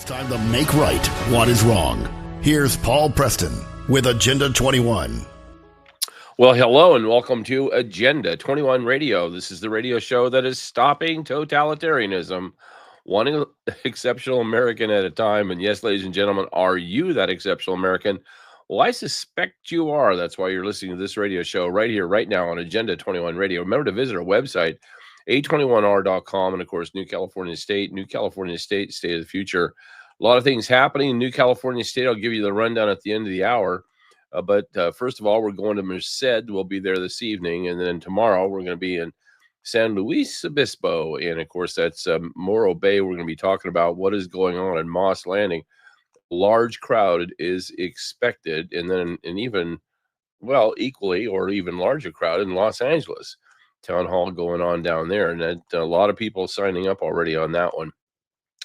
Time to make right what is wrong. Here's Paul Preston with Agenda 21. Well, hello and welcome to Agenda 21 Radio. This is the radio show that is stopping totalitarianism, one exceptional American at a time. And yes, ladies and gentlemen, are you that exceptional American? Well, I suspect you are. That's why you're listening to this radio show right here, right now on Agenda 21 Radio. Remember to visit our website, a21r.com, and of course, New California State, State of the Future. A lot of things happening in New California State. I'll give you the rundown at the end of the hour. But first of all, we're going to Merced. We'll be there this evening. And then tomorrow, we're going to be in San Luis Obispo. And of course, that's Morro Bay. We're going to be talking about what is going on in Moss Landing. Large crowd is expected. And then equally or even larger crowd in Los Angeles. Town hall going on down there. And a lot of people signing up already on that one.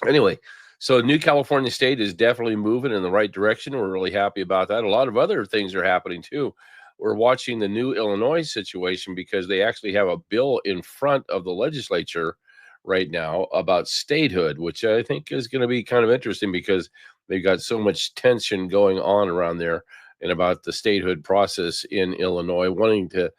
Anyway. So New California State is definitely moving in the right direction. We're really happy about that. A lot of other things are happening too. We're watching the new Illinois situation because they actually have a bill in front of the legislature right now about statehood, which I think is going to be kind of interesting because they've got so much tension going on around there and about the statehood process in Illinois, wanting to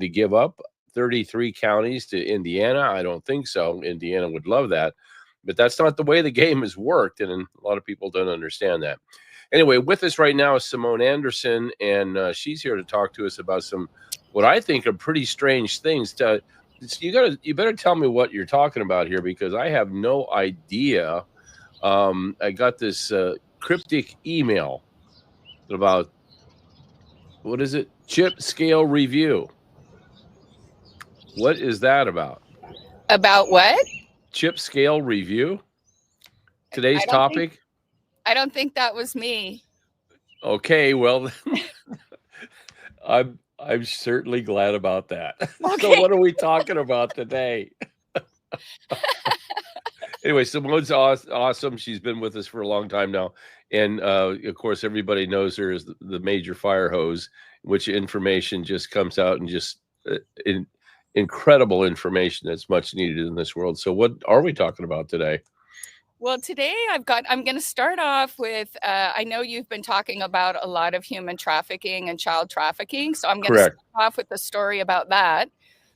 give up 33 counties to Indiana. I don't think so. Indiana would love that. But that's not the way the game has worked, and a lot of people don't understand that. Anyway, with us right now is Simone Anderson, and she's here to talk to us about some what I think are pretty strange things. You better tell me what you're talking about here because I have no idea. I got this cryptic email about what is it? Chip scale review. What is that about? About what? Chip scale review. Today's topic. I don't think that was me. Okay, well, I'm certainly glad about that. Okay. So what are we talking about today? Anyway, Simone's awesome. She's been with us for a long time now. And of course, everybody knows her as the major fire hose, which information just comes out and just incredible information that's much needed in this world. So what are we talking about today? Well, today I'm going to start off with, I know you've been talking about a lot of human trafficking and child trafficking. So I'm going to start off with the story about that.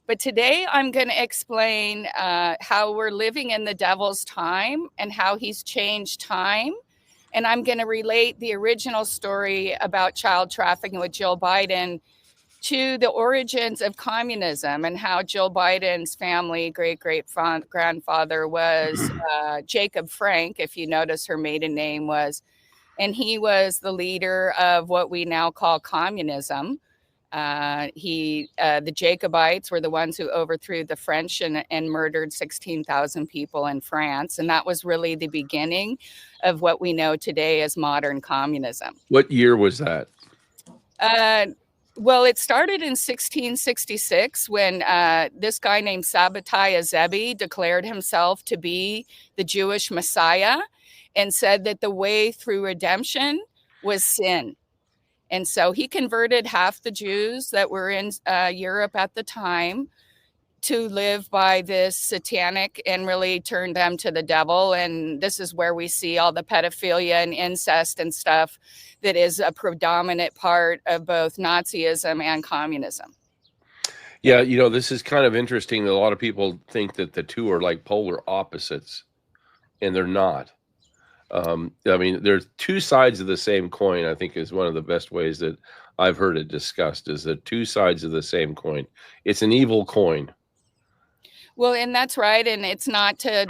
But today I'm going to explain how we're living in the devil's time and how he's changed time. And I'm going to relate the original story about child trafficking with Jill Biden to the origins of communism and how Jill Biden's family, great-great-grandfather was Jacob Frank, if you notice her maiden name was, and he was the leader of what we now call communism. The Jacobites were the ones who overthrew the French and murdered 16,000 people in France. And that was really the beginning of what we know today as modern communism. What year was that? Well, it started in 1666 when this guy named Sabbatai Zebi declared himself to be the Jewish Messiah and said that the way through redemption was sin. And so he converted half the Jews that were in Europe at the time to live by this satanic and really turned them to the devil. And this is where we see all the pedophilia and incest and stuff that is a predominant part of both Nazism and communism. Yeah, this is kind of interesting that a lot of people think that the two are like polar opposites, and they're not. There's two sides of the same coin, I think is one of the best ways that I've heard it discussed, is the two sides of the same coin. It's an evil coin. Well, and that's right. And it's not to,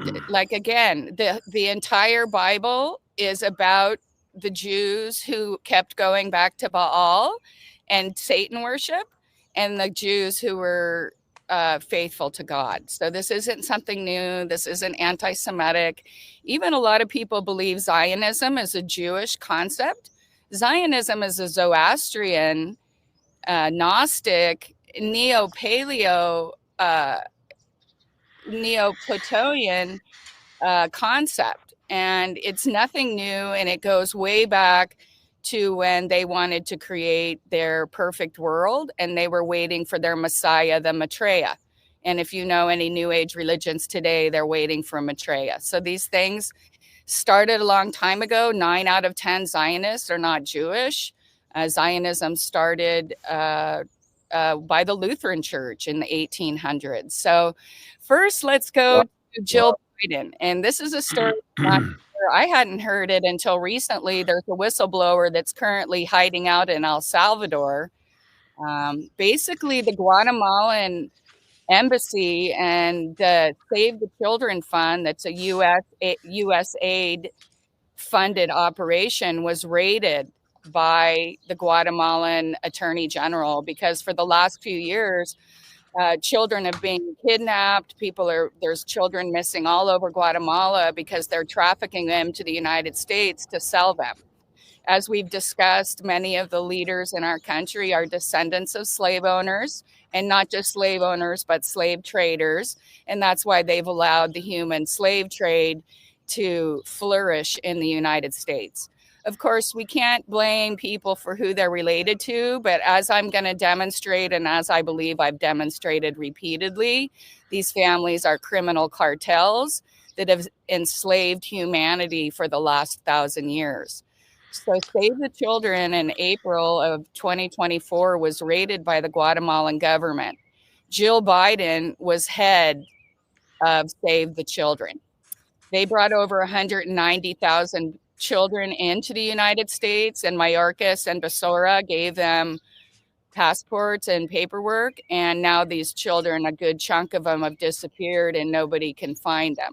again, the entire Bible is about the Jews who kept going back to Baal and Satan worship, and the Jews who were faithful to God. So this isn't something new. This isn't anti-Semitic. Even a lot of people believe Zionism is a Jewish concept. Zionism is a Zoroastrian, Gnostic, Neo-Paleo, Neoplatonian concept. And it's nothing new. And it goes way back to when they wanted to create their perfect world and they were waiting for their Messiah, the Maitreya. And if you know any New Age religions today, they're waiting for Maitreya. So these things started a long time ago. 9 out of 10 Zionists are not Jewish. Zionism started by the Lutheran Church in the 1800s. So first, let's go to Jill Biden. And this is a story I hadn't heard it until recently. There's a whistleblower that's currently hiding out in El Salvador. Basically, the Guatemalan embassy and the Save the Children Fund, that's a U.S. aid funded operation, was raided by the Guatemalan Attorney General because for the last few years, children have been kidnapped. There's children missing all over Guatemala because they're trafficking them to the United States to sell them. As we've discussed, many of the leaders in our country are descendants of slave owners, and not just slave owners, but slave traders. And that's why they've allowed the human slave trade to flourish in the United States. Of course, we can't blame people for who they're related to, but as I'm going to demonstrate, and as I believe I've demonstrated repeatedly, these families are criminal cartels that have enslaved humanity for the last 1,000 years. So Save the Children in April of 2024 was raided by the Guatemalan government. Jill Biden was head of Save the Children. They brought over 190,000 children into the United States, and Mayorkas and Becerra gave them passports and paperwork. And now these children, a good chunk of them, have disappeared and nobody can find them.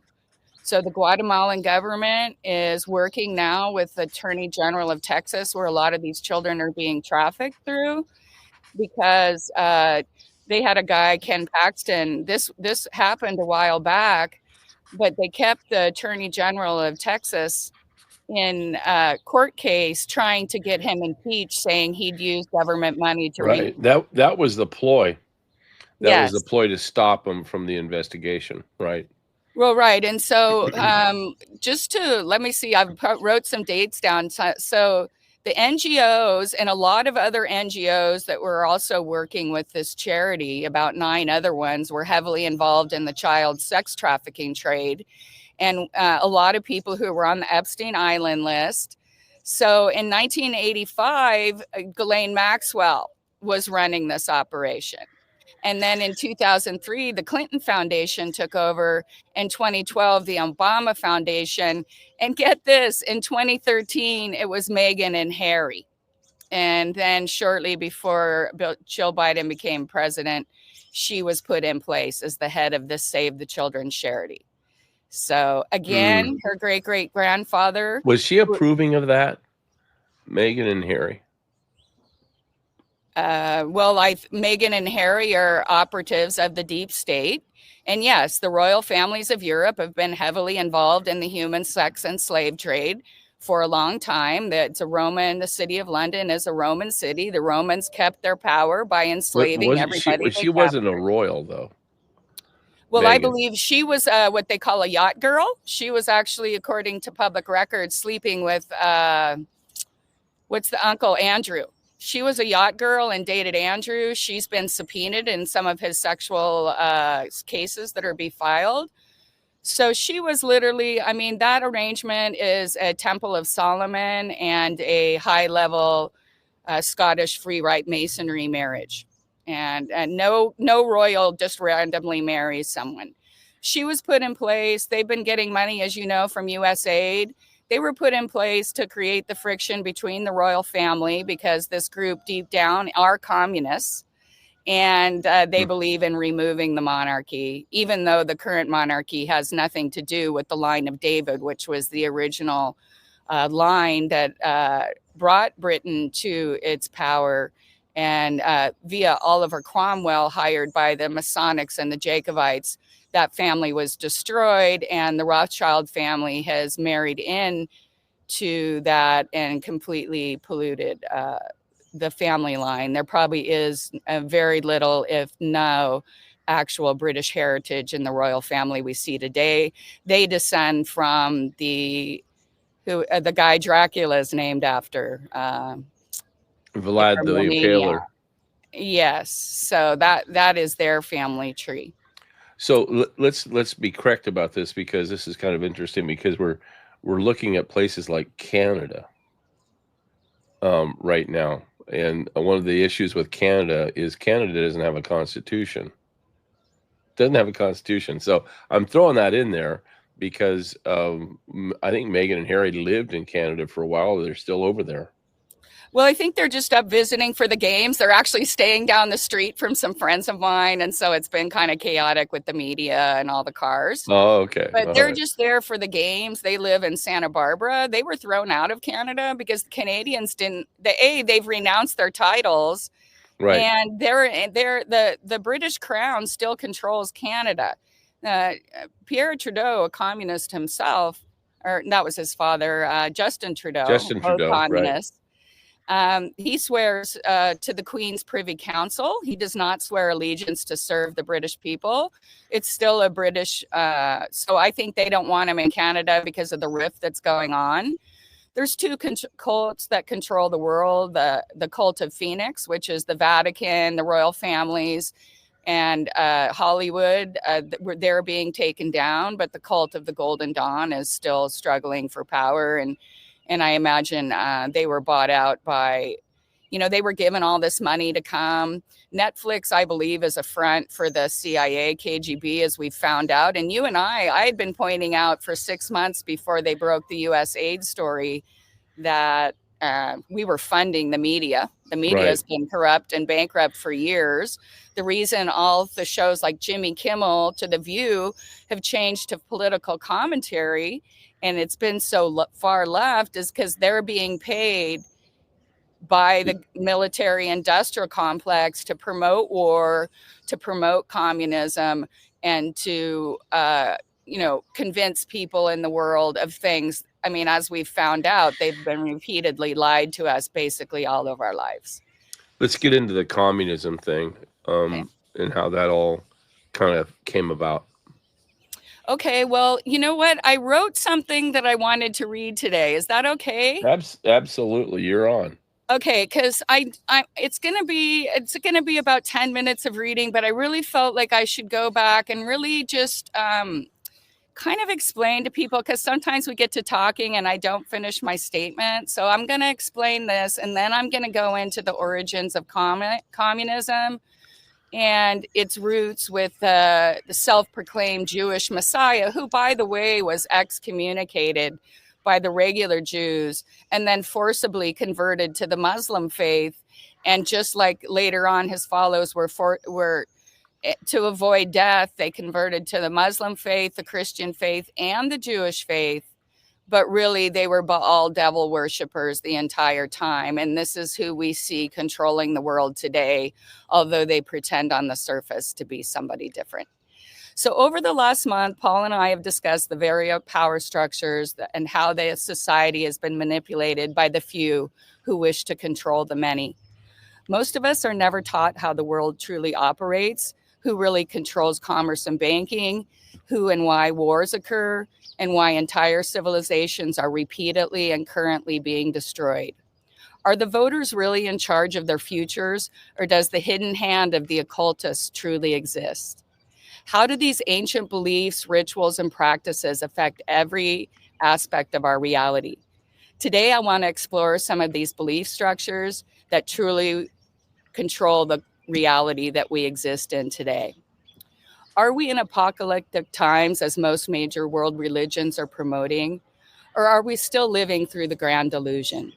So the Guatemalan government is working now with the Attorney General of Texas, where a lot of these children are being trafficked through, because they had a guy, Ken Paxton. This happened a while back, but they kept the Attorney General of Texas in a court case trying to get him impeached, saying he'd used government money to right. That was the ploy. That was the ploy to stop him from the investigation, right? Well, right. And so just to let me see, I wrote some dates down. So the NGOs and a lot of other NGOs that were also working with this charity, about 9 other ones, were heavily involved in the child sex trafficking trade. And a lot of people who were on the Epstein Island list. So in 1985, Ghislaine Maxwell was running this operation. And then in 2003, the Clinton Foundation took over. In 2012, the Obama Foundation. And get this, in 2013, it was Meghan and Harry. And then shortly before Jill Biden became president, she was put in place as the head of the Save the Children charity. So again, her great-great-grandfather. Was she approving of that, Meghan and Harry? Meghan and Harry are operatives of the deep state. And yes, the royal families of Europe have been heavily involved in the human sex and slave trade for a long time. The city of London is a Roman city. The Romans kept their power by enslaving everybody. She wasn't a royal, though. Well, Meghan. I believe she was what they call a yacht girl. She was actually, according to public records, sleeping with, what's the uncle, Andrew. She was a yacht girl and dated Andrew. She's been subpoenaed in some of his sexual cases that are being filed. So she was literally, I mean, that arrangement is a Temple of Solomon and a high-level Scottish free rite masonry marriage. And no royal just randomly marries someone. She was put in place. They've been getting money, as you know, from USAID. They were put in place to create the friction between the royal family, because this group deep down are communists, and they believe in removing the monarchy, even though the current monarchy has nothing to do with the line of David, which was the original line that brought Britain to its power, and via Oliver Cromwell, hired by the Masonics and the Jacobites. That family was destroyed, and the Rothschild family has married in to that and completely polluted the family line. There probably is very little, if no, actual British heritage in the royal family we see today. They descend from the guy Dracula is named after. Vlad the Impaler. Yes, so that is their family tree. So let's be correct about this, because this is kind of interesting, because we're looking at places like Canada right now, and one of the issues with Canada is Canada doesn't have a constitution. Doesn't have a constitution. So I'm throwing that in there because I think Meghan and Harry lived in Canada for a while. They're still over there. Well, I think they're just up visiting for the games. They're actually staying down the street from some friends of mine. And so it's been kind of chaotic with the media and all the cars. Oh, okay. But All they're right. just there for the games. They live in Santa Barbara. They were thrown out of Canada because the Canadians didn't. They've renounced their titles, Right. and the British Crown still controls Canada. Pierre Trudeau, a communist himself, or that was his father, Justin Trudeau, both communists. Right. He swears to the Queen's Privy Council. He does not swear allegiance to serve the British people. It's still a British. So I think they don't want him in Canada because of the rift that's going on. There's two cults that control the world. The cult of Phoenix, which is the Vatican, the royal families, and Hollywood. They're being taken down, but the cult of the Golden Dawn is still struggling for power. And I imagine they were bought out by, they were given all this money to come. Netflix, I believe, is a front for the CIA, KGB, as we found out. And you and I had been pointing out for 6 months before they broke the U.S. aid story that we were funding the media. The media has been corrupt and bankrupt for years. The reason all the shows like Jimmy Kimmel to The View have changed to political commentary, and it's been so far left, is because they're being paid by the military industrial complex to promote war, to promote communism, and to, convince people in the world of things. I mean, as we've found out, they've been repeatedly lied to us basically all of our lives. Let's get into the communism thing and how that all kind of came about. Okay, well, you know what? I wrote something that I wanted to read today. Is that okay? Absolutely, you're on. Okay, because it's gonna be about 10 minutes of reading, but I really felt like I should go back and really just kind of explain to people, because sometimes we get to talking and I don't finish my statement. So I'm gonna explain this, and then I'm gonna go into the origins of communism and its roots with the self-proclaimed Jewish Messiah, who, by the way, was excommunicated by the regular Jews and then forcibly converted to the Muslim faith. And just like later on, his followers were to avoid death, they converted to the Muslim faith, the Christian faith, and the Jewish faith. But really, they were all devil worshippers the entire time. And this is who we see controlling the world today, although they pretend on the surface to be somebody different. So over the last month, Paul and I have discussed the various power structures and how the society has been manipulated by the few who wish to control the many. Most of us are never taught how the world truly operates, who really controls commerce and banking, who and why wars occur, and why entire civilizations are repeatedly and currently being destroyed. Are the voters really in charge of their futures, or does the hidden hand of the occultists truly exist? How do these ancient beliefs, rituals, and practices affect every aspect of our reality? Today, I want to explore some of these belief structures that truly control the reality that we exist in today. Are we in apocalyptic times, as most major world religions are promoting, or are we still living through the grand delusion?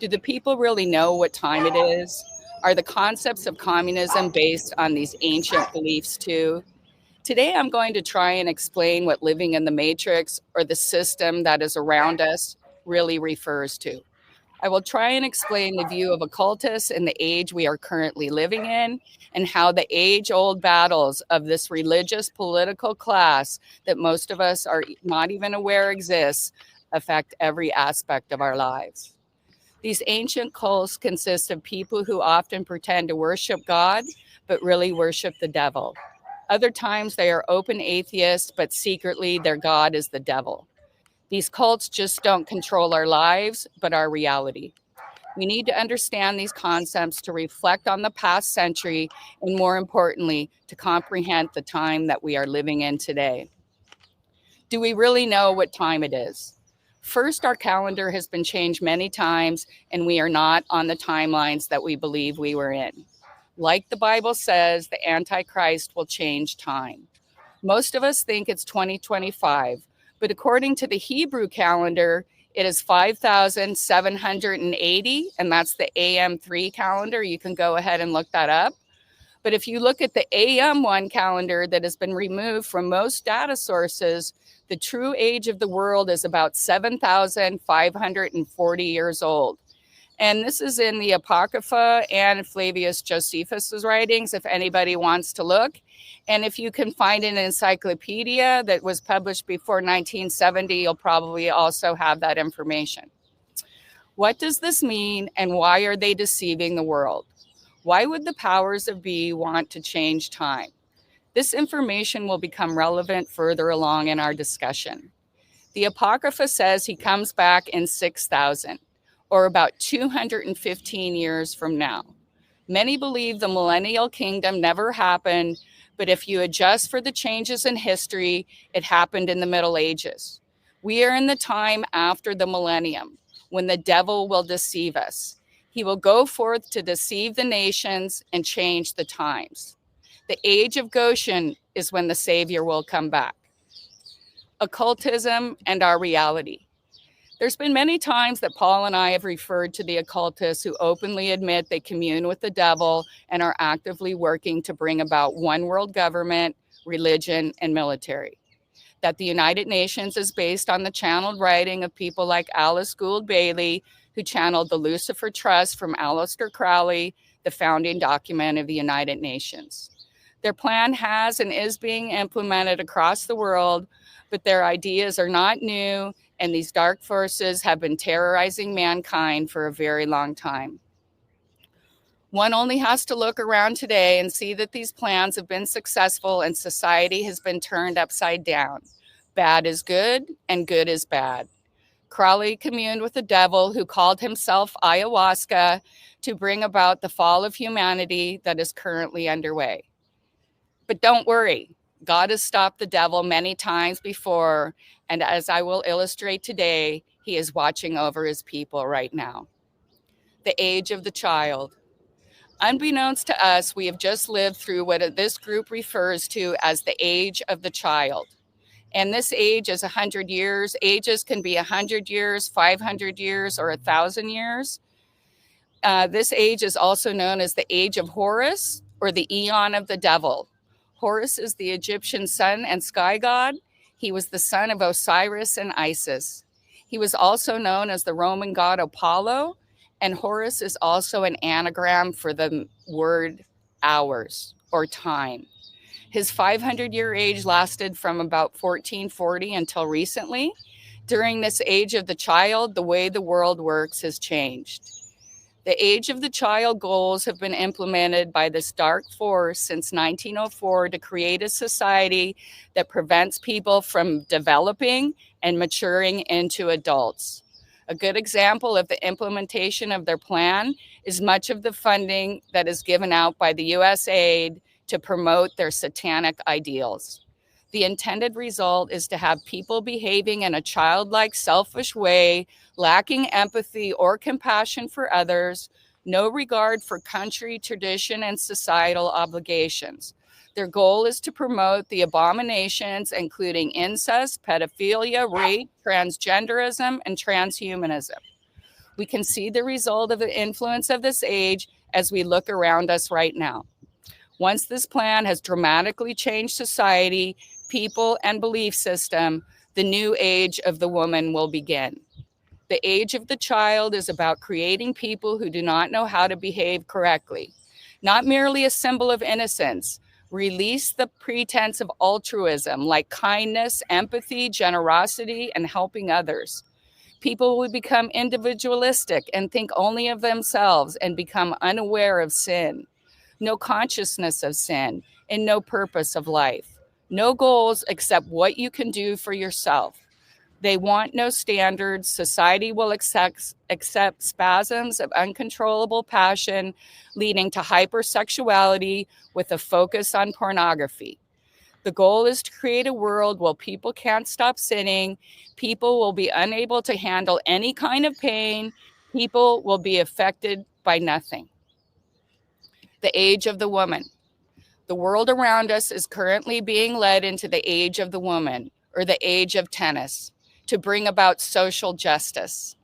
Do the people really know what time it is? Are the concepts of communism based on these ancient beliefs too? Today, I'm going to try and explain what living in the matrix, or the system that is around us, really refers to. I will try and explain the view of occultists in the age we are currently living in, and how the age-old battles of this religious political class that most of us are not even aware exists affect every aspect of our lives. These ancient cults consist of people who often pretend to worship God, but really worship the devil. Other times they are open atheists, but secretly their God is the devil. These cults just don't control our lives, but our reality. We need to understand these concepts to reflect on the past century and, more importantly, to comprehend the time that we are living in today. Do we really know what time it is? First, our calendar has been changed many times, and we are not on the timelines that we believe we were in. Like the Bible says, the Antichrist will change time. Most of us think it's 2025, but according to the Hebrew calendar, it is 5,780, and that's the AM3 calendar. You can go ahead and look that up. But if you look at the AM1 calendar that has been removed from most data sources, the true age of the world is about 7,540 years old. And this is in the Apocrypha and Flavius Josephus's writings, if anybody wants to look. And if you can find an encyclopedia that was published before 1970, you'll probably also have that information. What does this mean, and why are they deceiving the world? Why would the powers that be want to change time? This information will become relevant further along in our discussion. The Apocrypha says he comes back in 6,000, or about 215 years from now. Many believe the millennial kingdom never happened, but if you adjust for the changes in history, it happened in the Middle Ages. We are in the time after the millennium, when the devil will deceive us. He will go forth to deceive the nations and change the times. The age of Goshen is when the Savior will come back. Occultism and our reality. There's been many times that Paul and I have referred to the occultists who openly admit they commune with the devil and are actively working to bring about one world government, religion, and military. That the United Nations is based on the channeled writing of people like Alice Gould Bailey, who channeled the Lucifer Trust from Aleister Crowley, the founding document of the United Nations. Their plan has and is being implemented across the world, but their ideas are not new, and these dark forces have been terrorizing mankind for a very long time. One only has to look around today and see that these plans have been successful and society has been turned upside down. Bad is good and good is bad. Crowley communed with the devil, who called himself ayahuasca, to bring about the fall of humanity that is currently underway. But don't worry, God has stopped the devil many times before, and as I will illustrate today, he is watching over his people right now. The age of the child. Unbeknownst to us, we have just lived through what this group refers to as the age of the child. And this age is 100 years. Ages can be 100 years, 500 years, or 1,000 years. This age is also known as the age of Horus, or the eon of the devil. Horus is the Egyptian sun and sky god. He was the son of Osiris and Isis. He was also known as the Roman god Apollo, and Horus is also an anagram for the word hours or time. His 500-year age lasted from about 1440 until recently. During this age of the child, the way the world works has changed. The age of the child goals have been implemented by this dark force since 1904 to create a society that prevents people from developing and maturing into adults. A good example of the implementation of their plan is much of the funding that is given out by the USAID to promote their satanic ideals. The intended result is to have people behaving in a childlike, selfish way, lacking empathy or compassion for others, no regard for country, tradition, and societal obligations. Their goal is to promote the abominations, including incest, pedophilia, rape, transgenderism, and transhumanism. We can see the result of the influence of this age as we look around us right now. Once this plan has dramatically changed society, people, and belief system, the new age of the woman will begin. The age of the child is about creating people who do not know how to behave correctly, not merely a symbol of innocence. Release the pretense of altruism like kindness, empathy, generosity, and helping others. People will become individualistic and think only of themselves and become unaware of sin. No consciousness of sin, and no purpose of life. No goals except what you can do for yourself. They want no standards. Society will accept spasms of uncontrollable passion, leading to hypersexuality with a focus on pornography. The goal is to create a world where people can't stop sinning. People will be unable to handle any kind of pain. People will be affected by nothing. The age of the woman. The world around us is currently being led into the age of the woman, or the age of tennis, to bring about social justice.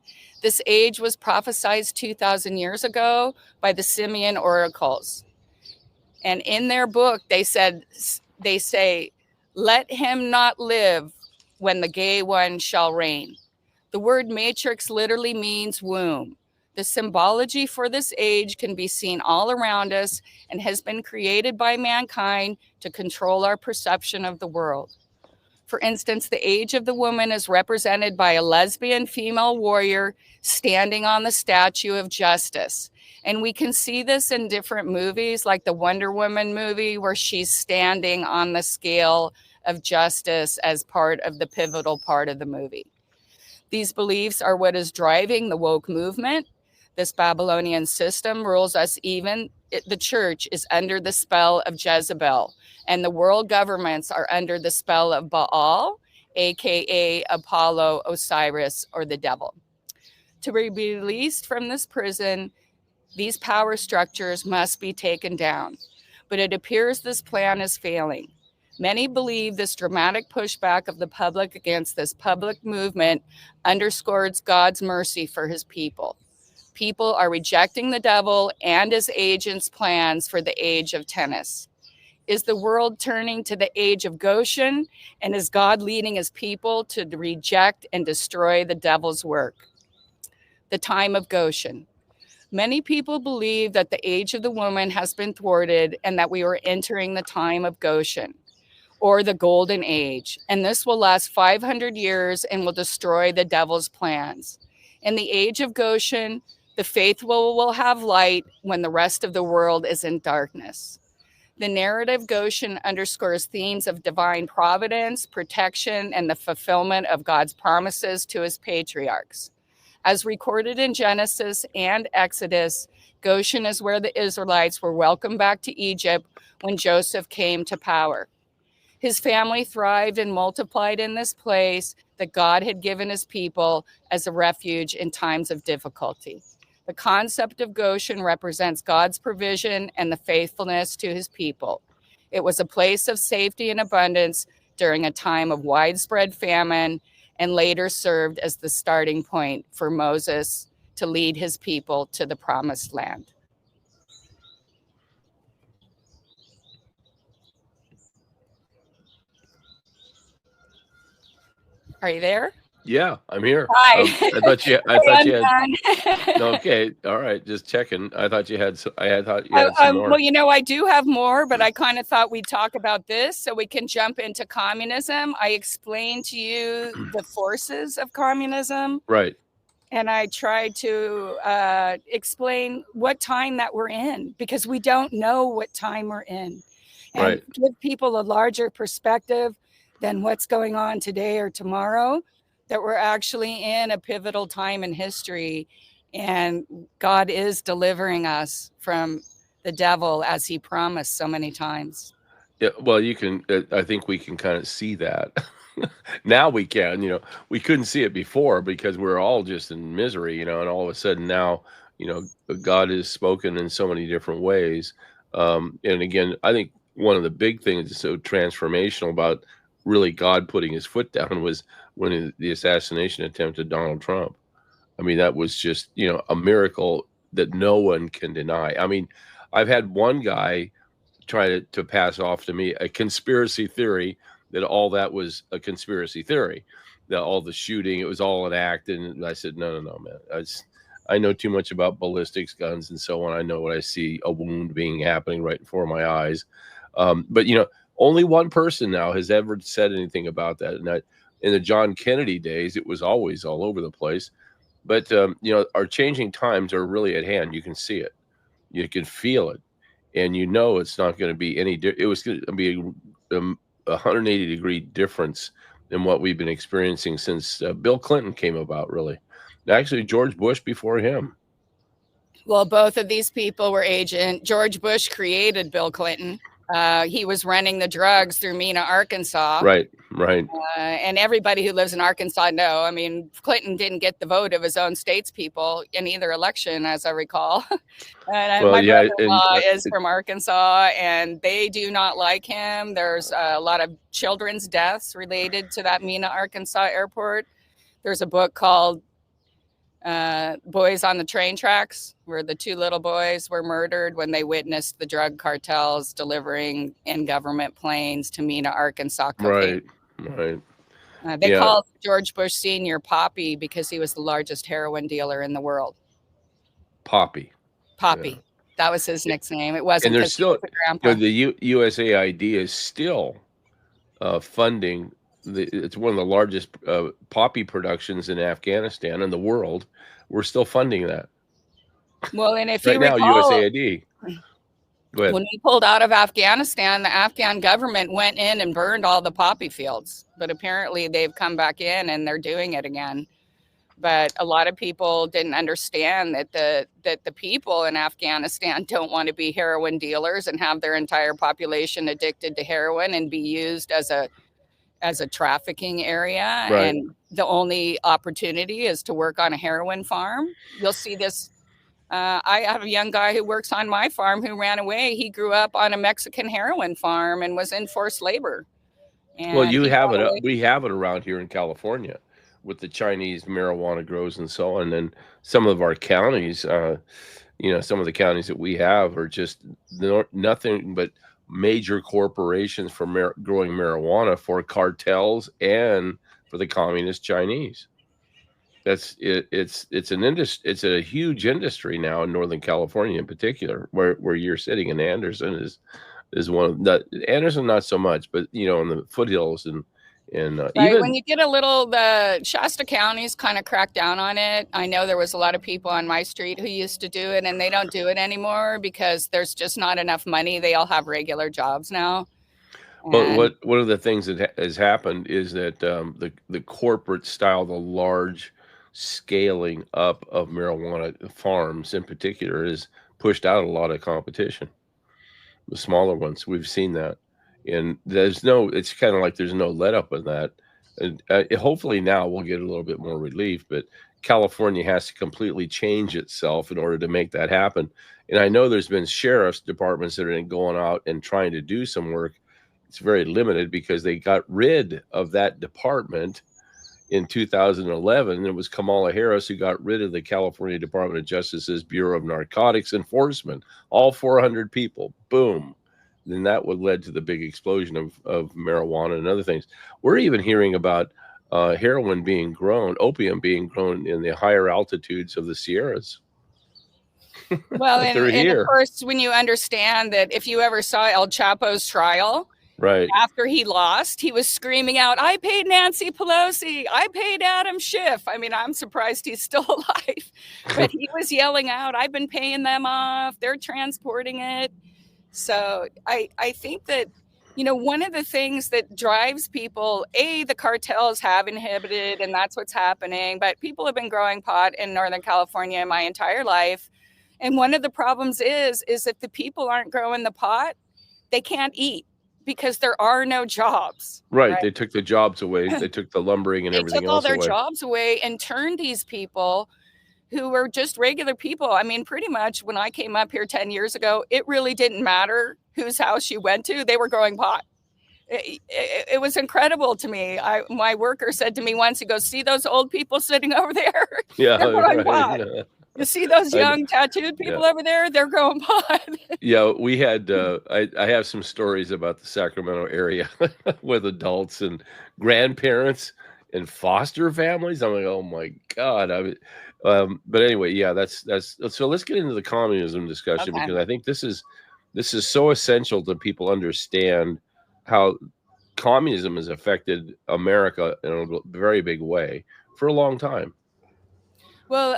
This age was prophesied 2,000 years ago by the Simeon oracles. And in their book, they say, let him not live when the gay one shall reign. The word matrix literally means womb. The symbology for this age can be seen all around us and has been created by mankind to control our perception of the world. For instance, the age of the woman is represented by a lesbian female warrior standing on the Statue of Justice. And we can see this in different movies, like the Wonder Woman movie, where she's standing on the scale of justice as part of the pivotal part of the movie. These beliefs are what is driving the woke movement. This Babylonian system rules us even. The church is under the spell of Jezebel, and the world governments are under the spell of Baal, aka Apollo, Osiris, or the devil. To be released from this prison, these power structures must be taken down. But it appears this plan is failing. Many believe this dramatic pushback of the public against this public movement underscores God's mercy for his people. People are rejecting the devil and his agents' plans for the age of tennis. Is the world turning to the age of Goshen? And is God leading his people to reject and destroy the devil's work? The time of Goshen. Many people believe that the age of the woman has been thwarted and that we are entering the time of Goshen, or the golden age. And this will last 500 years and will destroy the devil's plans. In the age of Goshen, the faithful will have light when the rest of the world is in darkness. The narrative Goshen underscores themes of divine providence, protection, and the fulfillment of God's promises to his patriarchs. As recorded in Genesis and Exodus, Goshen is where the Israelites were welcomed back to Egypt when Joseph came to power. His family thrived and multiplied in this place that God had given his people as a refuge in times of difficulty. The concept of Goshen represents God's provision and the faithfulness to his people. It was a place of safety and abundance during a time of widespread famine, and later served as the starting point for Moses to lead his people to the promised land. Are you there? Yeah, I'm here. Hi. I thought you had. No, okay, all right, just checking. I thought you had. Thought you had some more. Well, I do have more, but I kind of thought we'd talk about this so we can jump into communism. I explained to you the forces of communism, right? And I tried to explain what time that we're in, because we don't know what time we're in, and right. Give people a larger perspective than what's going on today or tomorrow, that we're actually in a pivotal time in history, and God is delivering us from the devil as he promised so many times. Yeah, well, you can, I think we can kind of see that. Now we can, we couldn't see it before because we're all just in misery, and all of a sudden now, God has spoken in so many different ways. And again, I think one of the big things that's so transformational about really God putting his foot down was when the assassination attempt of Donald Trump. I mean, that was just, a miracle that no one can deny. I mean, I've had one guy try to pass off to me a conspiracy theory that all that was a conspiracy theory, that all the shooting, it was all an act. And I said, no, man. I know too much about ballistics, guns, and so on. I know what I see, a wound being happening right before my eyes. But, only one person now has ever said anything about that. And in the John Kennedy days, it was always all over the place. But, our changing times are really at hand. You can see it. You can feel it. And it's not going to be it was going to be a 180-degree difference than what we've been experiencing since Bill Clinton came about, really. Actually, George Bush before him. Well, both of these people were agent. George Bush created Bill Clinton. He was running the drugs through Mena, Arkansas. Right. And everybody who lives in Arkansas know. I mean, Clinton didn't get the vote of his own state's people in either election, as I recall. And my brother-in-law is from Arkansas, and they do not like him. There's a lot of children's deaths related to that Mena, Arkansas airport. There's a book called Boys on the Train Tracks, where the two little boys were murdered when they witnessed the drug cartels delivering in government planes to Mena, Arkansas cocaine. Right. They called George Bush Sr. Poppy because he was the largest heroin dealer in the world. Poppy. Yeah. That was his nickname. It wasn't. And there's still the USAID is still funding. It's one of the largest poppy productions in Afghanistan and the world. We're still funding that. Well, and if right you now, recall, USAID. Go ahead. When we pulled out of Afghanistan, the Afghan government went in and burned all the poppy fields. But apparently, they've come back in and they're doing it again. But a lot of people didn't understand that the people in Afghanistan don't want to be heroin dealers and have their entire population addicted to heroin and be used as a trafficking area. Right. And the only opportunity is to work on a heroin farm. You'll see this. I have a young guy who works on my farm who ran away. He grew up on a Mexican heroin farm and was in forced labor. And well, you have it. We have it around here in California with the Chinese marijuana grows and so on. And some of our counties, some of the counties that we have are just nothing but major corporations for growing marijuana for cartels and for the communist Chinese. That's it. It's an industry. It's a huge industry now in Northern California, in particular, where you're sitting. In Anderson is one of the Anderson, not so much, but in the foothills and right, even when you get the Shasta counties kind of cracked down on it. I know there was a lot of people on my street who used to do it, and they don't do it anymore because there's just not enough money. They all have regular jobs now. Well, one of the things that has happened is that the corporate style, the large scaling up of marijuana farms in particular, has pushed out a lot of competition. The smaller ones, we've seen that, and it's kind of like there's no let up in that. And hopefully now we'll get a little bit more relief, but California has to completely change itself in order to make that happen. And I know there's been sheriff's departments that are going out and trying to do some work. It's very limited because they got rid of that department in 2011. And it was Kamala Harris who got rid of the California Department of Justice's Bureau of Narcotics Enforcement, all 400 people. Boom. Then that would led to the big explosion of marijuana and other things. We're even hearing about heroin being grown, opium being grown in the higher altitudes of the Sierras. Well, and of course, when you understand that if you ever saw El Chapo's trial, right after he lost, he was screaming out, "I paid Nancy Pelosi. I paid Adam Schiff." I mean, I'm surprised he's still alive. But he was yelling out, "I've been paying them off. They're transporting it." So I think that, one of the things that drives people, the cartels have inhibited, and that's what's happening. But people have been growing pot in Northern California my entire life. And one of the problems is if the people aren't growing the pot, they can't eat. Because there are no jobs. Right. They took the jobs away. They took the lumbering and everything else away. They took all their jobs away and turned these people who were just regular people. I mean, pretty much when I came up here 10 years ago, it really didn't matter whose house you went to. They were growing pot. It was incredible to me. My worker said to me once, he goes, "See those old people sitting over there? Yeah, they're growing pot. You see those young tattooed people over there? They're growing pot." Yeah, we had, I have some stories about the Sacramento area with adults and grandparents and foster families. I'm like, oh my God. But anyway, yeah, that's so let's get into the communism discussion, because I think this is so essential to people understand how communism has affected America in a very big way for a long time. Well,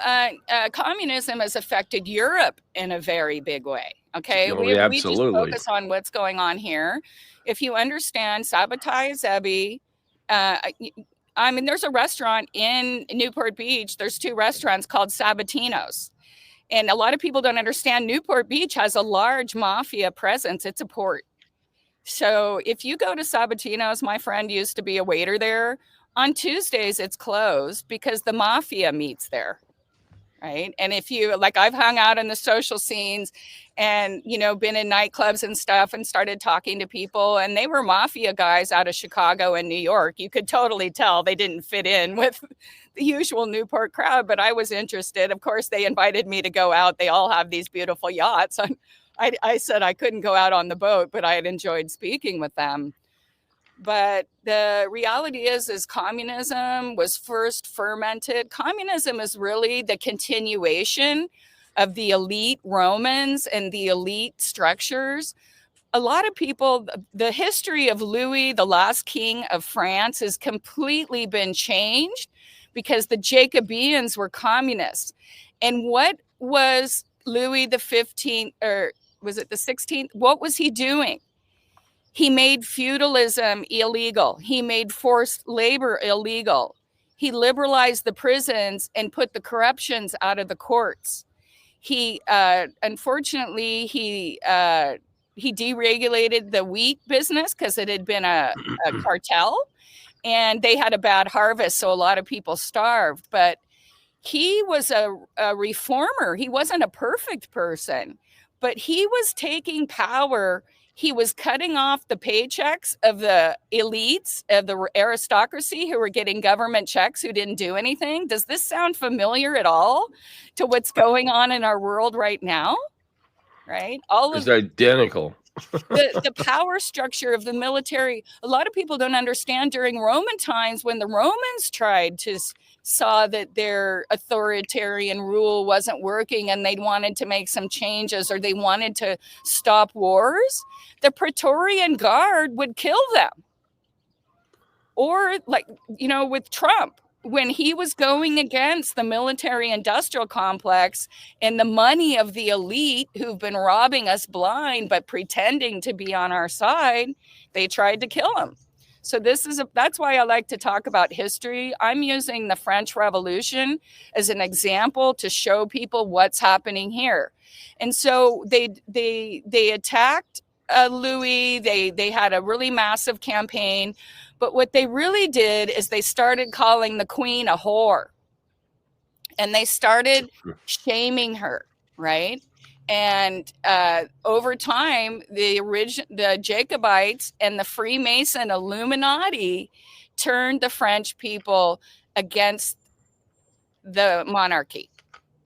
communism has affected Europe in a very big way. Okay, we absolutely just focus on what's going on here. If you understand Sabbatai Zebi, I mean, there's a restaurant in Newport Beach. There's 2 restaurants called Sabatino's. And a lot of people don't understand Newport Beach has a large mafia presence. It's a port. So if you go to Sabatino's, my friend used to be a waiter there. On Tuesdays, it's closed because the mafia meets there. Right. And if you like, I've hung out in the social scenes and, you know, been in nightclubs and stuff and started talking to people, and they were mafia guys out of Chicago and New York. You could totally tell they didn't fit in with the usual Newport crowd, but I was interested. Of course, they invited me to go out. They all have these beautiful yachts. I said I couldn't go out on the boat, but I had enjoyed speaking with them. But the reality is communism was first fermented. Communism is really the continuation of the elite Romans and the elite structures. A lot of people, the history of Louis, the last king of France, has completely been changed because the Jacobeans were communists. And what was Louis the 15th, or was it the 16th? What was he doing? He made feudalism illegal. He made forced labor illegal. He liberalized the prisons and put the corruptions out of the courts. He, unfortunately, he deregulated the wheat business because it had been a cartel, and they had a bad harvest, so a lot of people starved. But he was a reformer. He wasn't a perfect person, but he was taking power. He was cutting off the paychecks of the elites, of the aristocracy who were getting government checks who didn't do anything. Does this sound familiar at all to what's going on in our world right now? Right? It's identical. The power structure of the military. A lot of people don't understand during Roman times when the Romans tried to saw that their authoritarian rule wasn't working and they wanted to make some changes or they wanted to stop wars, the Praetorian Guard would kill them. Or like, you know, with Trump, when he was going against the military industrial complex and the money of the elite who've been robbing us blind but pretending to be on our side, they tried to kill him. So that's why I like to talk about history. I'm using the French Revolution as an example to show people what's happening here. And so they attacked Louis. They had a really massive campaign. But what they really did is they started calling the queen a whore. And they started shaming her, right? And over time, the Jacobites and the Freemason Illuminati turned the French people against the monarchy.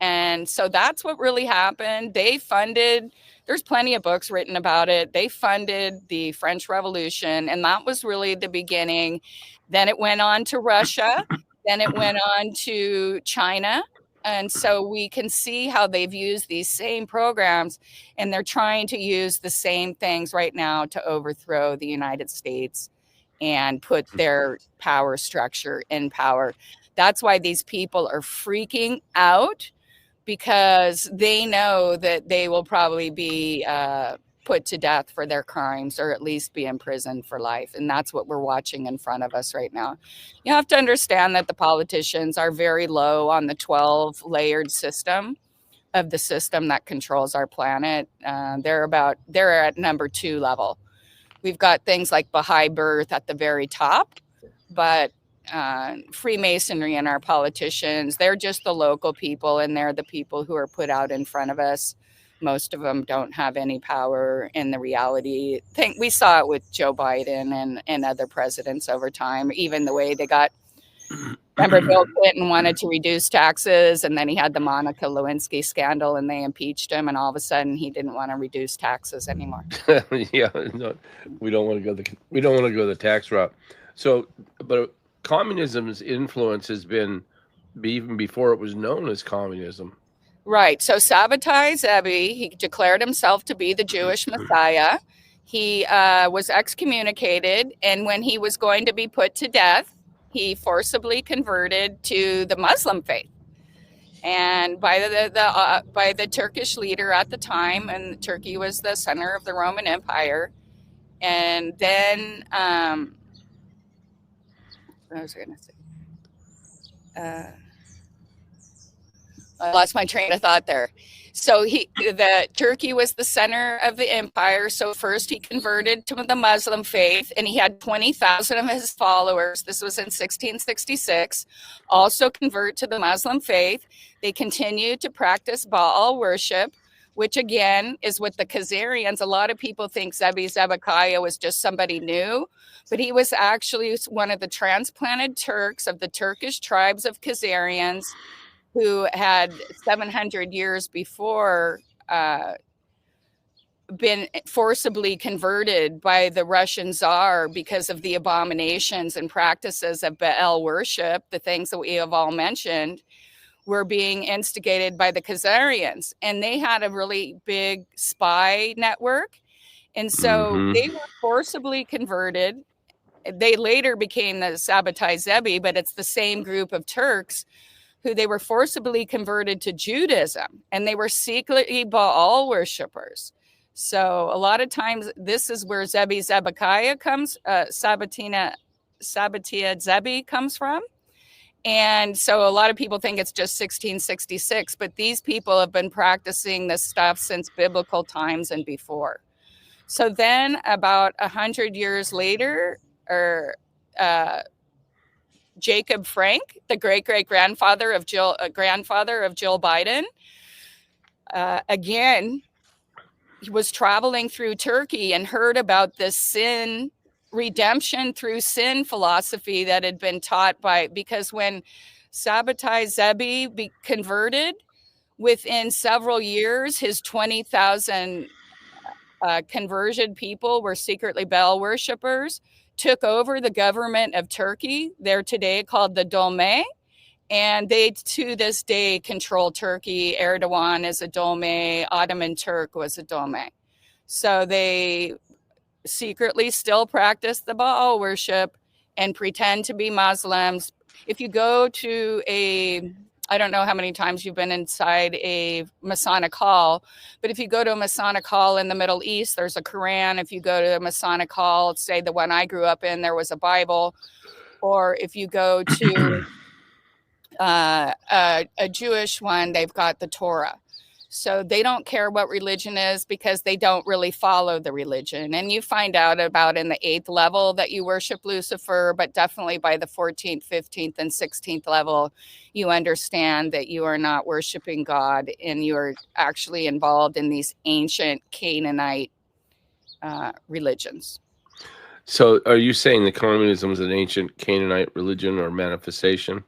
And so that's what really happened. They funded, there's plenty of books written about it. They funded the French Revolution, and that was really the beginning. Then it went on to Russia. Then it went on to China. And so we can see how they've used these same programs, and they're trying to use the same things right now to overthrow the United States and put their power structure in power. That's why these people are freaking out, because they know that they will probably be put to death for their crimes, or at least be imprisoned for life. And that's what we're watching in front of us right now. You have to understand that the politicians are very low on the 12-layered system of the system that controls our planet. They're at number 2 level. We've got things like Baha'i birth at the very top, but Freemasonry and our politicians, they're just the local people, and they're the people who are put out in front of us. Most of them don't have any power in the reality. We saw it with Joe Biden and other presidents over time, even the way they got, remember Bill Clinton wanted to reduce taxes, and then he had the Monica Lewinsky scandal and they impeached him, and all of a sudden he didn't want to reduce taxes anymore. Yeah, no, we don't want to go the tax route. So, but communism's influence has been even before it was known as communism. Right. So Sabbatai Zevi, he declared himself to be the Jewish Messiah. He was excommunicated, and when he was going to be put to death, he forcibly converted to the Muslim faith, and by the Turkish leader at the time, and Turkey was the center of the Roman Empire. And then I was going to say. I lost my train of thought there. So the Turkey was the center of the empire. So first he converted to the Muslim faith, and he had 20,000 of his followers. This was in 1666. Also convert to the Muslim faith. They continued to practice Baal worship, which again is what the Khazarians. A lot of people think Zebi Zebekiah was just somebody new, but he was actually one of the transplanted Turks of the Turkish tribes of Khazarians, who had 700 years before been forcibly converted by the Russian Tsar because of the abominations and practices of Baal worship. The things that we have all mentioned were being instigated by the Khazarians, and they had a really big spy network. And so they were forcibly converted. They later became the Sabbatai Zebi, but it's the same group of Turks who they were forcibly converted to Judaism, and they were secretly Baal worshippers. So a lot of times this is where Zebi Zebekiah comes, Sabbatia Zebi comes from. And so a lot of people think it's just 1666, but these people have been practicing this stuff since biblical times and before. So then about 100 years later, Jacob Frank, the great-great-grandfather of Jill Biden, again, he was traveling through Turkey and heard about this sin, redemption through sin philosophy that had been taught because when Sabbatai Zebi converted, within several years, his 20,000 conversion people were secretly Baal worshippers, took over the government of Turkey. They're today called the Dolme, and they to this day control Turkey. Erdogan is a Dolme, Ottoman Turk was a Dolme. So they secretly still practice the Baal worship and pretend to be Muslims. If you go to I don't know how many times you've been inside a Masonic hall, but if you go to a Masonic hall in the Middle East, there's a Quran. If you go to a Masonic hall, say the one I grew up in, there was a Bible. Or if you go to a Jewish one, they've got the Torah. So they don't care what religion is because they don't really follow the religion. And you find out about in the 8th level that you worship Lucifer, but definitely by the 14th, 15th, and 16th level, you understand that you are not worshiping God and you are actually involved in these ancient Canaanite religions. So are you saying that communism is an ancient Canaanite religion or manifestation?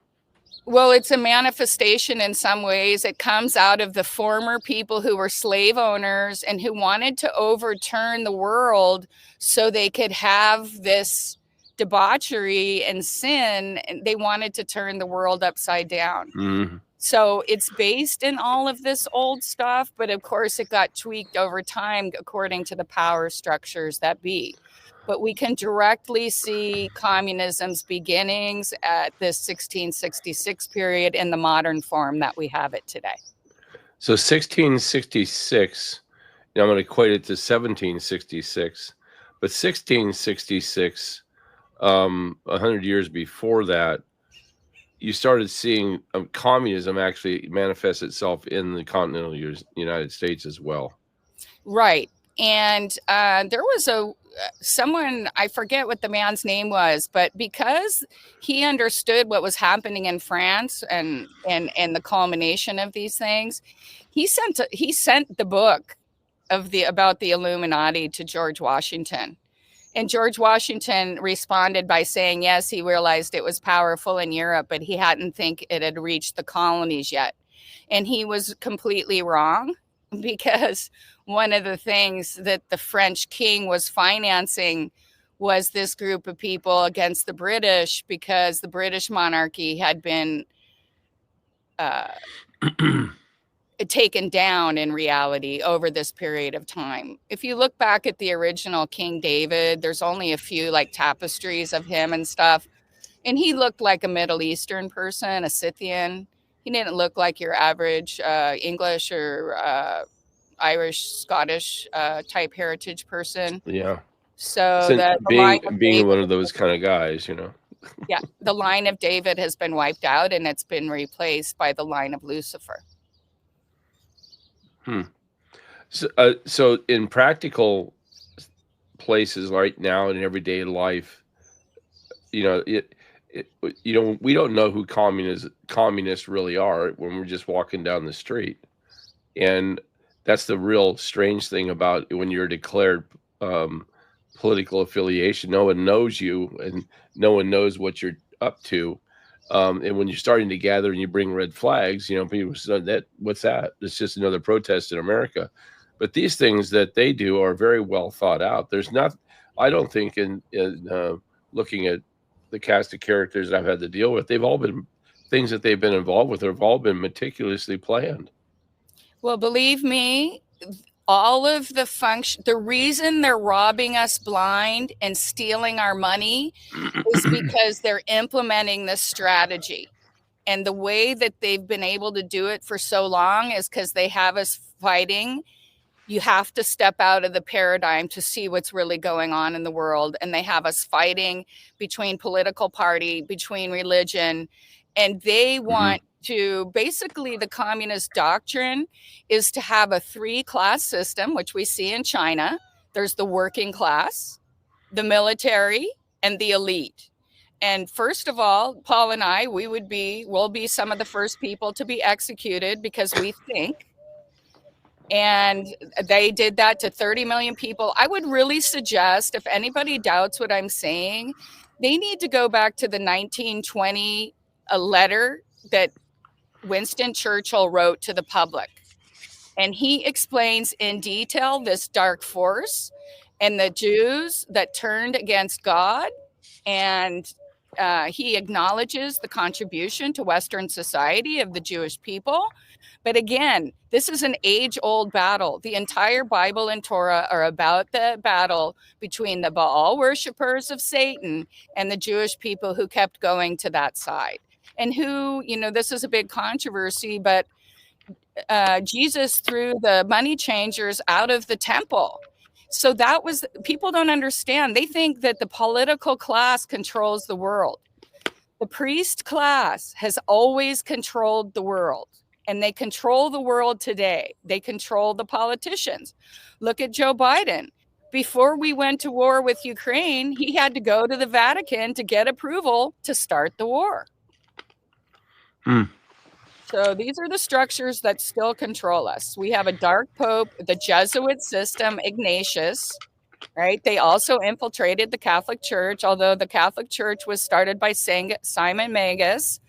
Well, it's a manifestation in some ways. It comes out of the former people who were slave owners and who wanted to overturn the world so they could have this debauchery and sin. And they wanted to turn the world upside down. Mm-hmm. So it's based in all of this old stuff, but of course it got tweaked over time according to the power structures that be. But we can directly see communism's beginnings at this 1666 period in the modern form that we have it today. So 1666, I'm going to equate it to 1766, but 1666, 100 years before that, you started seeing communism actually manifest itself in the continental United States as well. Right. And there was someone, I forget what the man's name was, but because he understood what was happening in France and the culmination of these things, he sent the book about the Illuminati to George Washington. And George Washington responded by saying, yes, he realized it was powerful in Europe, but he hadn't think it had reached the colonies yet. And he was completely wrong, because one of the things that the French king was financing was this group of people against the British, because the British monarchy had been taken down in reality over this period of time. If you look back at the original King David, there's only a few like tapestries of him and stuff. And he looked like a Middle Eastern person, a Scythian. He didn't look like your average English or Irish, Scottish type heritage person. Yeah. So that that being one of those kind of guys, Yeah, the line of David has been wiped out, and it's been replaced by the line of Lucifer. So in practical places right now in everyday life, we don't know who communists really are when we're just walking down the street. And that's the real strange thing about when you're declared political affiliation. No one knows you, and no one knows what you're up to. And when you're starting to gather and you bring red flags, people say that, what's that? It's just another protest in America. But these things that they do are very well thought out. I don't think in looking at the cast of characters that I've had to deal with, they've all been things that they've been involved with have all been meticulously planned. Well, believe me, all of the reason they're robbing us blind and stealing our money is because they're implementing this strategy. And the way that they've been able to do it for so long is because they have us fighting. You have to step out of the paradigm to see what's really going on in the world. And they have us fighting between political party, between religion, and they want to basically, the communist doctrine is to have a 3-class system, which we see in China. There's the working class, the military, and the elite. And first of all, Paul and I, we'll be some of the first people to be executed because we think. And they did that to 30 million people. I would really suggest, if anybody doubts what I'm saying, they need to go back to the 1920 letter that Winston Churchill wrote to the public. And he explains in detail this dark force and the Jews that turned against God. And he acknowledges the contribution to Western society of the Jewish people. But again, this is an age-old battle. The entire Bible and Torah are about the battle between the Baal worshipers of Satan and the Jewish people who kept going to that side. And who, this is a big controversy, but Jesus threw the money changers out of the temple. So people don't understand. They think that the political class controls the world. The priest class has always controlled the world, and they control the world today. They control the politicians. Look at Joe Biden. Before we went to war with Ukraine, he had to go to the Vatican to get approval to start the war. So these are the structures that still control us. We have a dark pope, the Jesuit system, Ignatius, right? They also infiltrated the Catholic Church, although the Catholic Church was started by Simon Magus.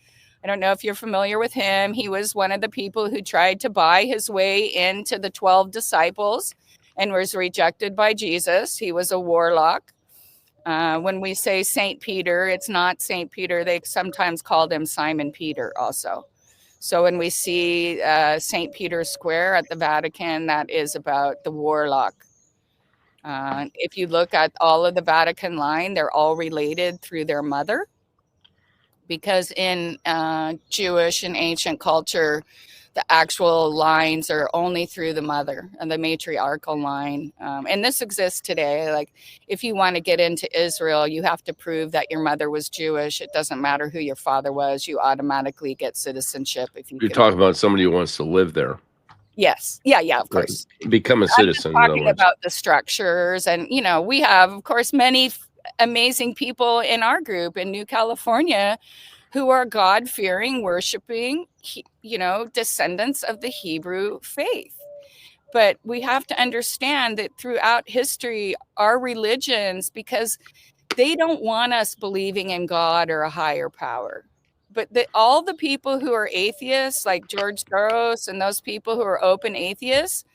I don't know if you're familiar with him. He was one of the people who tried to buy his way into the 12 disciples and was rejected by Jesus. He was a warlock. When we say St. Peter, it's not St. Peter. They sometimes called him Simon Peter also. So when we see St. Peter's Square at the Vatican, that is about the warlock. If you look at all of the Vatican line, they're all related through their mother. Because in Jewish and ancient culture, the actual lines are only through the mother and the matriarchal line. And this exists today. Like, if you want to get into Israel, you have to prove that your mother was Jewish. It doesn't matter who your father was. You automatically get citizenship. You're talking about somebody who wants to live there. Yes. Yeah, of course. Become a citizen. I'm talking about the structures. And, we have, of course, many amazing people in our group in New California who are God-fearing, worshiping, descendants of the Hebrew faith. But we have to understand that throughout history, our religions, because they don't want us believing in God or a higher power. But all the people who are atheists, like George Soros and those people who are open atheists,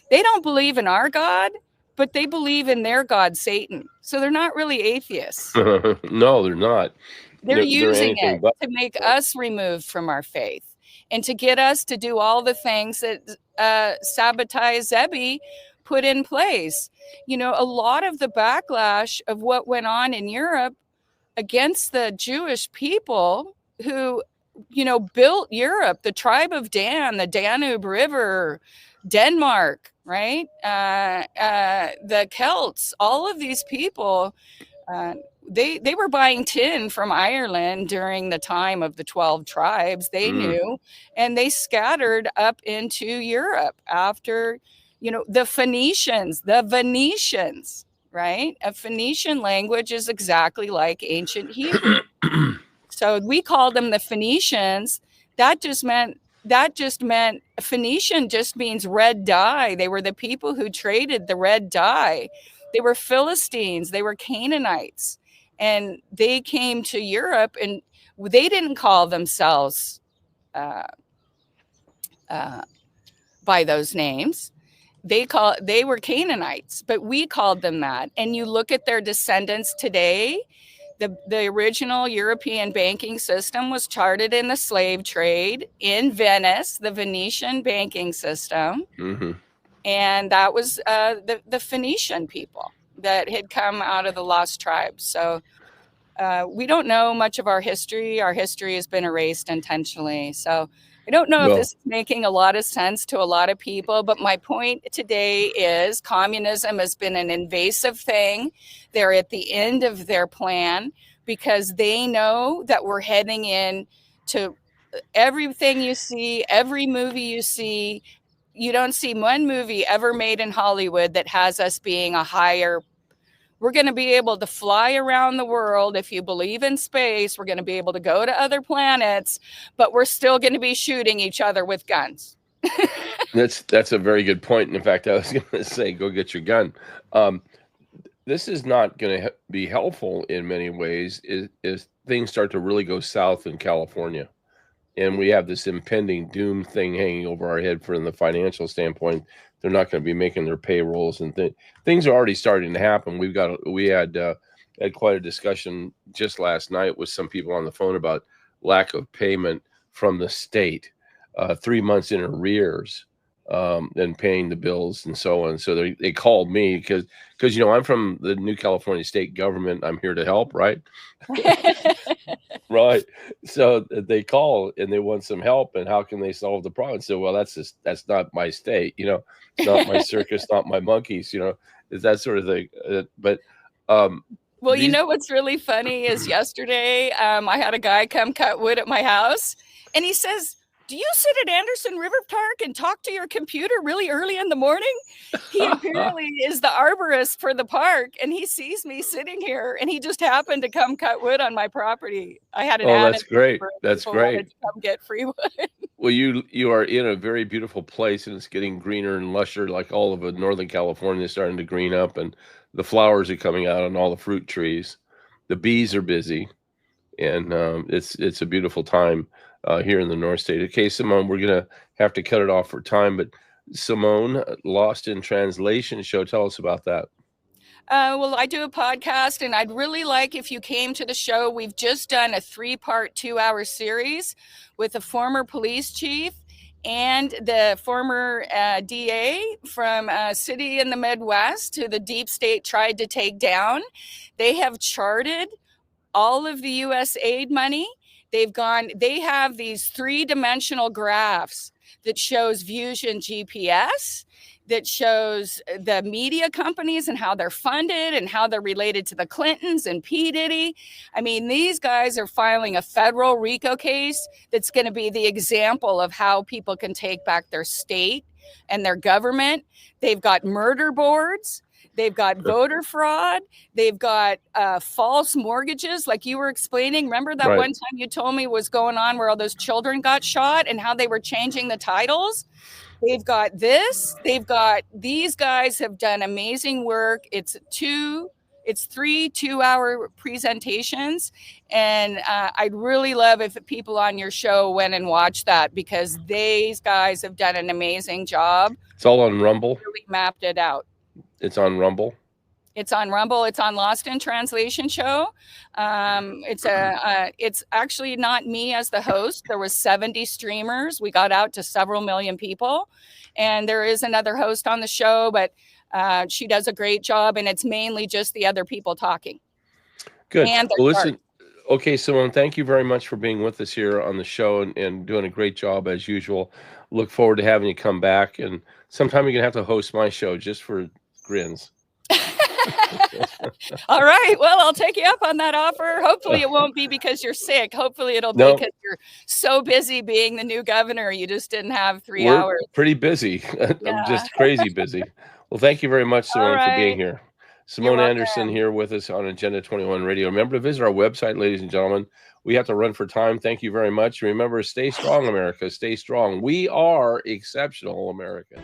they don't believe in our God, but they believe in their God, Satan. So they're not really atheists. No, they're not. They're using it to make us removed from our faith and to get us to do all the things that Sabbatai Zebi put in place. A lot of the backlash of what went on in Europe against the Jewish people who, built Europe, the tribe of Dan, the Danube River, Denmark, right? The Celts, all of these people They were buying tin from Ireland during the time of the 12 tribes. They knew, and they scattered up into Europe after, the Venetians, right? A Phoenician language is exactly like ancient Hebrew. So we called them the Phoenicians. That just meant Phoenician just means red dye. They were the people who traded the red dye. They were Philistines, they were Canaanites, and they came to Europe, and they didn't call themselves by those names. They were Canaanites, but we called them that. And you look at their descendants today. The original European banking system was charted in the slave trade in Venice, the Venetian banking system. And that was the Phoenician people that had come out of the lost tribes. So we don't know much of our history. Our history has been erased intentionally. So I don't know if this is making a lot of sense to a lot of people, but my point today is communism has been an invasive thing. They're at the end of their plan because they know that we're heading in to everything you see, every movie you see. You don't see one movie ever made in Hollywood that has us being a higher. We're going to be able to fly around the world. If you believe in space, we're going to be able to go to other planets, but we're still going to be shooting each other with guns. That's a very good point. And in fact, I was going to say, go get your gun. This is not going to be helpful in many ways is things start to really go south in California. And we have this impending doom thing hanging over our head from the financial standpoint. They're not going to be making their payrolls, and things are already starting to happen. We had quite a discussion just last night with some people on the phone about lack of payment from the state, 3 months in arrears, and paying the bills and so on. So they called me because I'm from the New California state government. I'm here to help, right? Right. So they call and they want some help, and how can they solve the problem? So, well, that's not my state, it's not my circus, not my monkeys, is that sort of thing. But well, what's really funny is yesterday I had a guy come cut wood at my house, and he says, "Do you sit at Anderson River Park and talk to your computer really early in the morning?" He apparently is the arborist for the park, and he sees me sitting here, and he just happened to come cut wood on my property. I had an that's great. That's great. To come get free wood. Well, you are in a very beautiful place, and it's getting greener and lusher, like all of Northern California is starting to green up, and the flowers are coming out on all the fruit trees. The bees are busy, and it's a beautiful time here in the North State. Okay, Simone, we're going to have to cut it off for time, but Simone, Lost in Translation show, tell us about that. Well, I do a podcast, and I'd really like if you came to the show. We've just done a 3-part, 2-hour series with a former police chief and the former DA from a city in the Midwest who the deep state tried to take down. They have charted all of the U.S. aid money. They have these 3-dimensional graphs that shows Fusion GPS, that shows the media companies and how they're funded and how they're related to the Clintons and P. Diddy. I mean, these guys are filing a federal RICO case that's going to be the example of how people can take back their state and their government. They've got murder boards. They've got voter fraud. They've got false mortgages, like you were explaining. Remember that one time you told me was going on where all those children got shot and how they were changing the titles? They've got this. These guys have done amazing work. It's 3 2-hour presentations. And I'd really love if people on your show went and watched that, because these guys have done an amazing job. It's all on Rumble. Really mapped it out. It's on Rumble. It's on Rumble. It's on Lost in Translation show. It's actually not me as the host. There was 70 streamers. We got out to several million people, and there is another host on the show, but she does a great job, and it's mainly just the other people talking. Good. Well, listen. Okay, Simone, thank you very much for being with us here on the show and doing a great job as usual. Look forward to having you come back, and sometime you're gonna have to host my show just for grins. All right. Well, I'll take you up on that offer. Hopefully it won't be because you're sick. Hopefully it'll be because you're so busy being the new governor. You just didn't have 3 We're hours. pretty busy. I'm just crazy busy. Well, thank you very much, Simone, for being here. Simone Anderson here with us on Agenda 21 Radio. Remember to visit our website, ladies and gentlemen. We have to run for time. Thank you very much. Remember, stay strong, America. Stay strong. We are exceptional Americans.